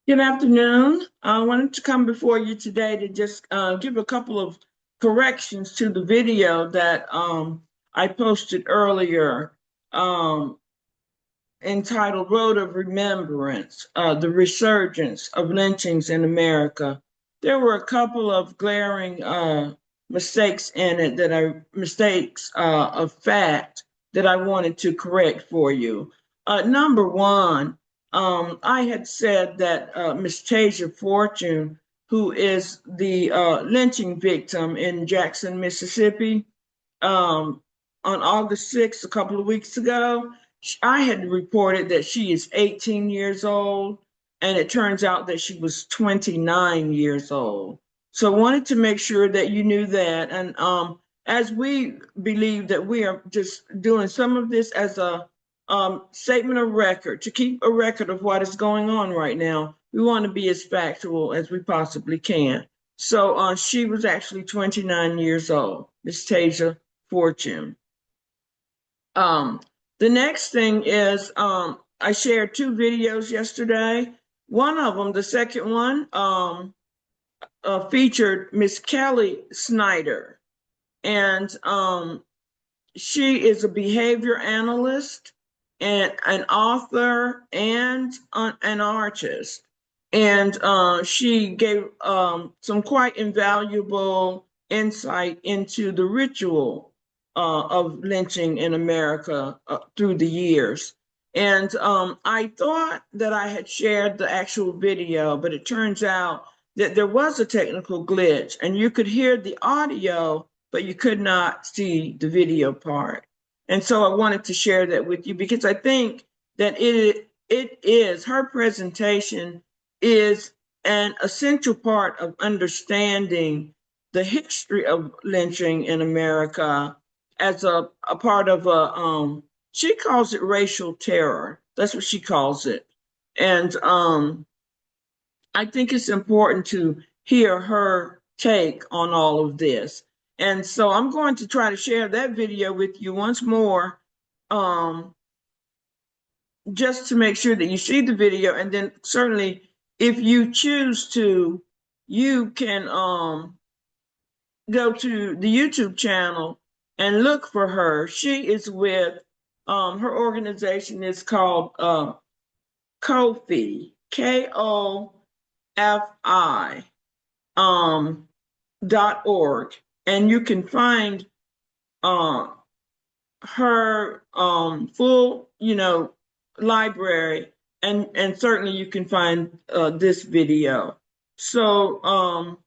Good afternoon. I wanted to come before you today to just give a couple of corrections to the video that I posted earlier um, entitled Road of Remembrance, the Resurgence of Lynchings in America. There were a couple of glaring mistakes in it mistakes of fact that I wanted to correct for you. Number one, I had said that Miss Tasia Fortune, who is the lynching victim in Jackson, Mississippi, um, on August 6th, a couple of weeks ago, I had reported that she is 18 years old, and it turns out that she was 29 years old. So I wanted to make sure that you knew that. And as we believe that we are just doing some of this as a statement of record, to keep a record of what is going on right now, we want to be as factual as we possibly can. So she was actually 29 years old, Miss Tasia Fortune. Um, the next thing is I shared two videos yesterday. One of them, the second one, featured Miss Kelli Snider, and she is a behavior analyst and an author and an artist. And she gave some quite invaluable insight into the ritual of lynching in America through the years. And I thought that I had shared the actual video, but it turns out that there was a technical glitch and you could hear the audio, but you could not see the video part. And so I wanted to share that with you because I think that it is her presentation is an essential part of understanding the history of lynching in America as a part of she calls it racial terror. That's what she calls it. And I think it's important to hear her take on all of this. And so I'm going to try to share that video with you once more, um, just to make sure that you see the video. And then certainly if you choose to, you can go to the YouTube channel and look for her. She is with, her organization is called Kofi, KOFI. .org, and you can find uh, her full, library, and certainly you can find this video. So,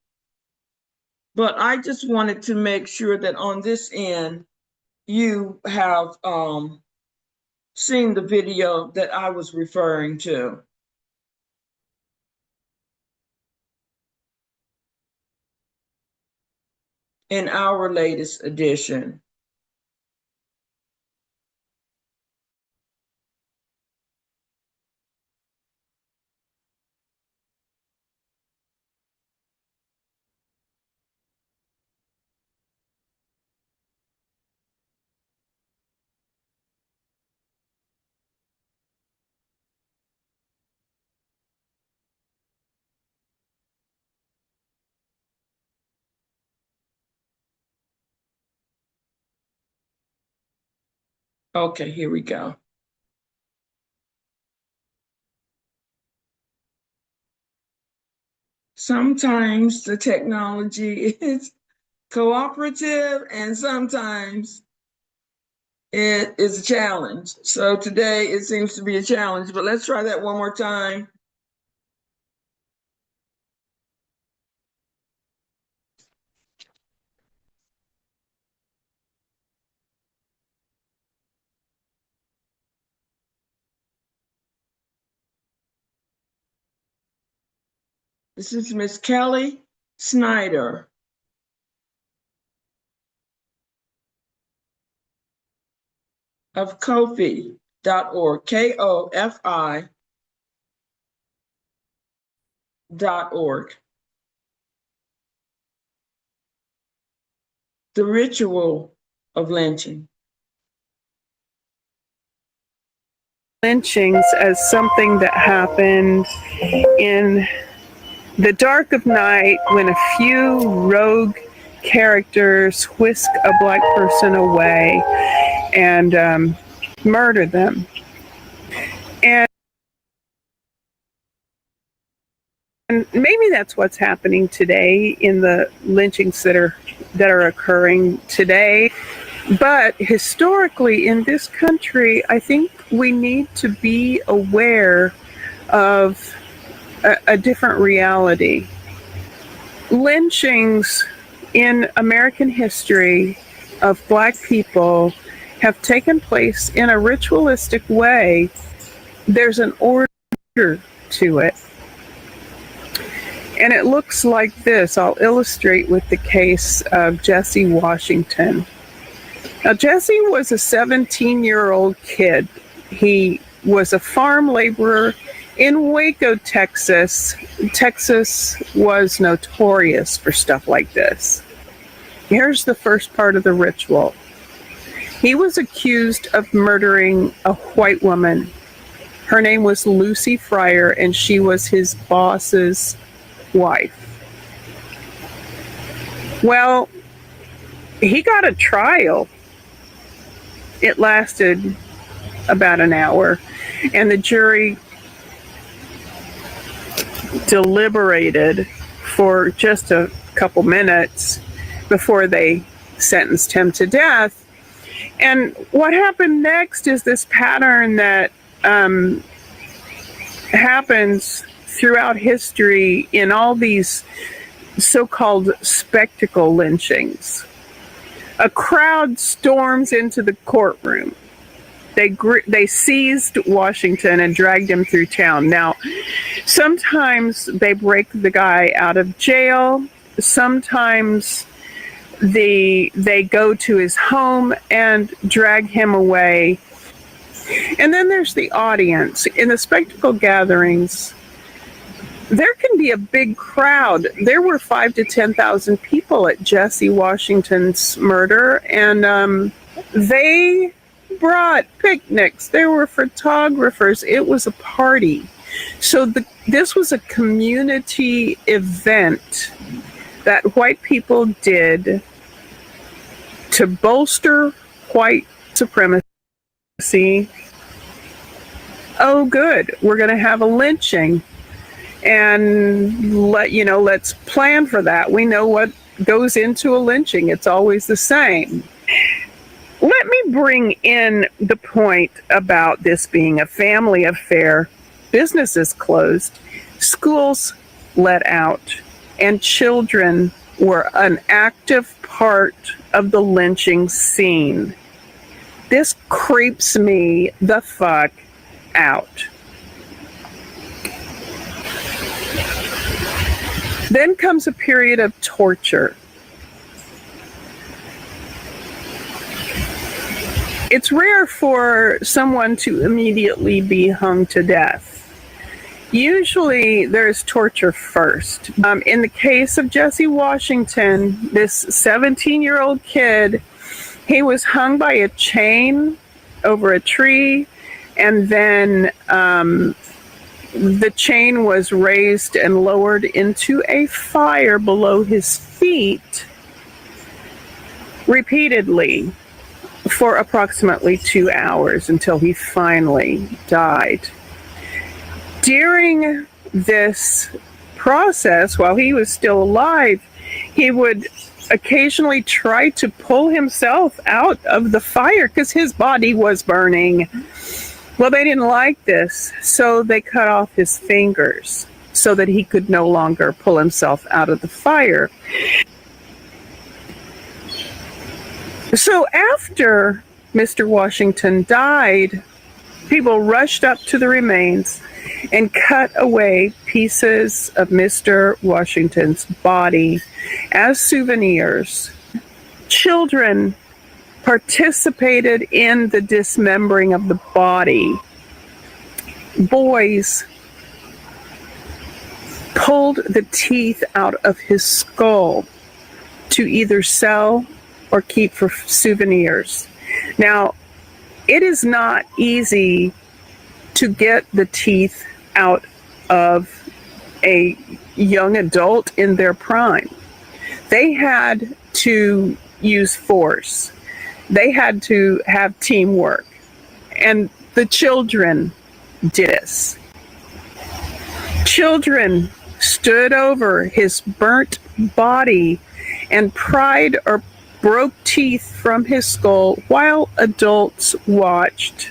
but I just wanted to make sure that on this end you have seen the video that I was referring to in our latest edition. Okay, here we go. Sometimes the technology is cooperative and sometimes it is a challenge. So today it seems to be a challenge, but let's try that one more time. This is Miss Kelli Snider of Kofi.org, KOFI.org. The Ritual of Lynching. lynchings as something that happened in the dark of night when a few rogue characters whisk a black person away and murder them. And maybe that's what's happening today in the lynchings that are occurring today. But historically in this country, I think we need to be aware of a different reality. Lynchings in American history of black people have taken place in a ritualistic way. There's an order to it. And it looks like this. I'll illustrate with the case of Jesse Washington. Now, Jesse was a 17-year-old kid. He was a farm laborer in Waco, Texas. Texas was notorious for stuff like this. Here's the first part of the ritual. He was accused of murdering a white woman. Her name was Lucy Fryer, and she was his boss's wife. Well, he got a trial. It lasted about an hour, and the jury deliberated for just a couple minutes before they sentenced him to death. And what happened next is this pattern that happens throughout history in all these so-called spectacle lynchings. A crowd storms into the courtroom. They seized Washington and dragged him through town. Now, sometimes they break the guy out of jail. Sometimes they go to his home and drag him away. And then there's the audience. In the spectacle gatherings, there can be a big crowd. There were 5,000 to 10,000 people at Jesse Washington's murder, and they brought picnics. There were photographers. It was a party. So this was a community event that white people did to bolster white supremacy. Oh, good. We're going to have a lynching. And let's plan for that. We know what goes into a lynching. It's always the same. Let me bring in the point about this being a family affair. Businesses closed, schools let out, and children were an active part of the lynching scene. This creeps me the fuck out. Then comes a period of torture. It's rare for someone to immediately be hung to death. Usually there's torture first. In the case of Jesse Washington, this 17-year-old kid, he was hung by a chain over a tree, and then the chain was raised and lowered into a fire below his feet repeatedly for approximately 2 hours until he finally died. During this process, while he was still alive, he would occasionally try to pull himself out of the fire because his body was burning. Well, they didn't like this, so they cut off his fingers so that he could no longer pull himself out of the fire. So after Mr. Washington died, people rushed up to the remains and cut away pieces of Mr. Washington's body as souvenirs. Children participated in the dismembering of the body. Boys pulled the teeth out of his skull to either sell or keep for souvenirs. Now, it is not easy to get the teeth out of a young adult in their prime. They had to use force. They had to have teamwork. And the children did this. Children stood over his burnt body and pried or broke teeth from his skull while adults watched.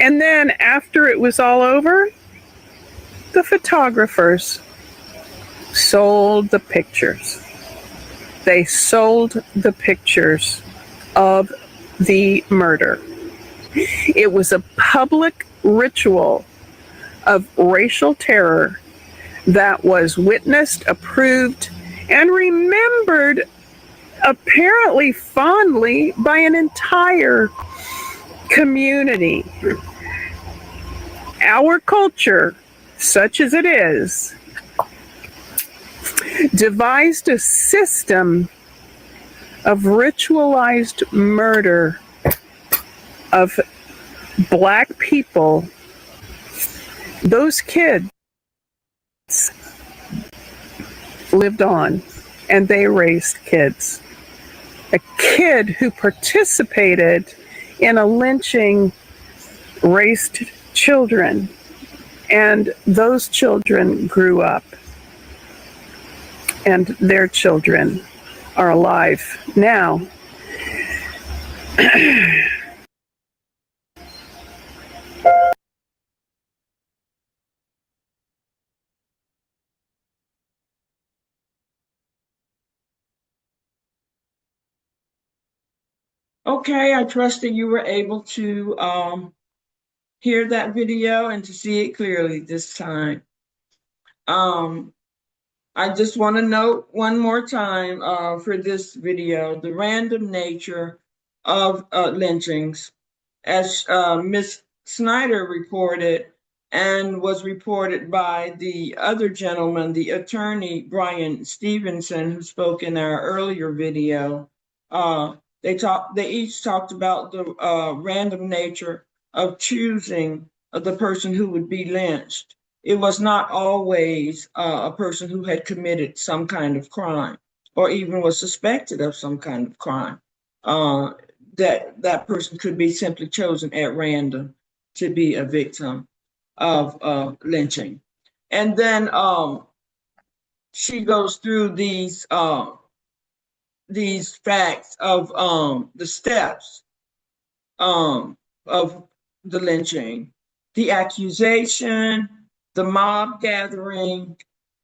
And then after it was all over, the photographers sold the pictures. They sold the pictures of the murder. It was a public ritual of racial terror that was witnessed, approved, and remembered apparently fondly by an entire community. Our culture, such as it is, devised a system of ritualized murder of Black people. Those kids lived on, and they raised kids. A kid who participated in a lynching raised children, and those children grew up, and their children are alive now. Okay, I trust that you were able to hear that video and to see it clearly this time. I just want to note one more time for this video, the random nature of lynchings. As Ms. Snider reported and was reported by the other gentleman, the attorney Brian Stevenson, who spoke in our earlier video, they each talked about the random nature of choosing the person who would be lynched. It was not always a person who had committed some kind of crime or even was suspected of some kind of crime. That person could be simply chosen at random to be a victim of lynching. And then she goes through these facts of the steps of the lynching, the accusation, the mob gathering,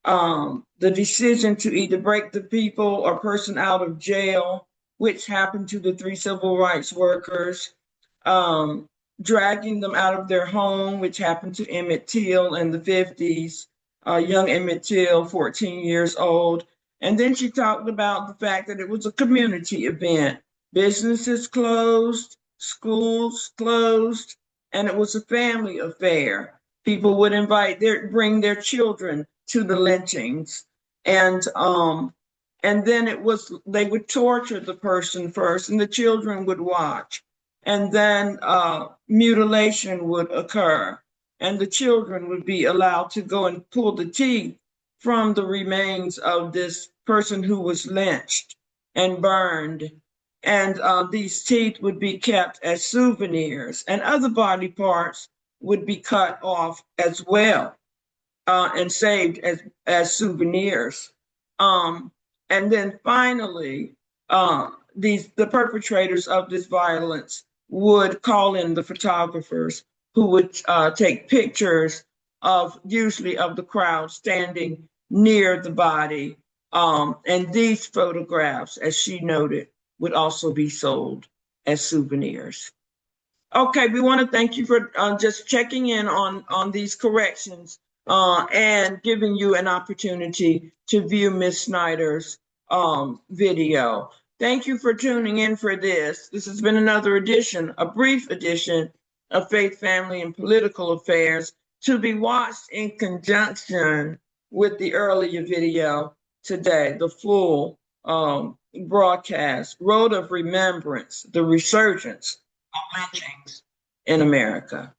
the decision to either break the people or person out of jail, which happened to the 3 civil rights workers, dragging them out of their home, which happened to Emmett Till in the 50s, young Emmett Till, 14 years old. And then she talked about the fact that it was a community event. Businesses closed, schools closed, and it was a family affair. People would bring their children to the lynchings, and then they would torture the person first, and the children would watch, and then mutilation would occur, and the children would be allowed to go and pull the teeth from the remains of this person who was lynched and burned. And these teeth would be kept as souvenirs, and other body parts would be cut off as well and saved as souvenirs. And then finally, the perpetrators of this violence would call in the photographers who would take pictures usually of the crowd standing near the body. And these photographs, as she noted, would also be sold as souvenirs. Okay, we want to thank you for just checking in on these corrections and giving you an opportunity to view Ms. Snider's video. Thank you for tuning in for this. This has been another edition, a brief edition of Faith, Family, and Political Affairs, to be watched in conjunction with the earlier video today, the full broadcast, Road of Remembrance, the Resurgence of Lynchings in America.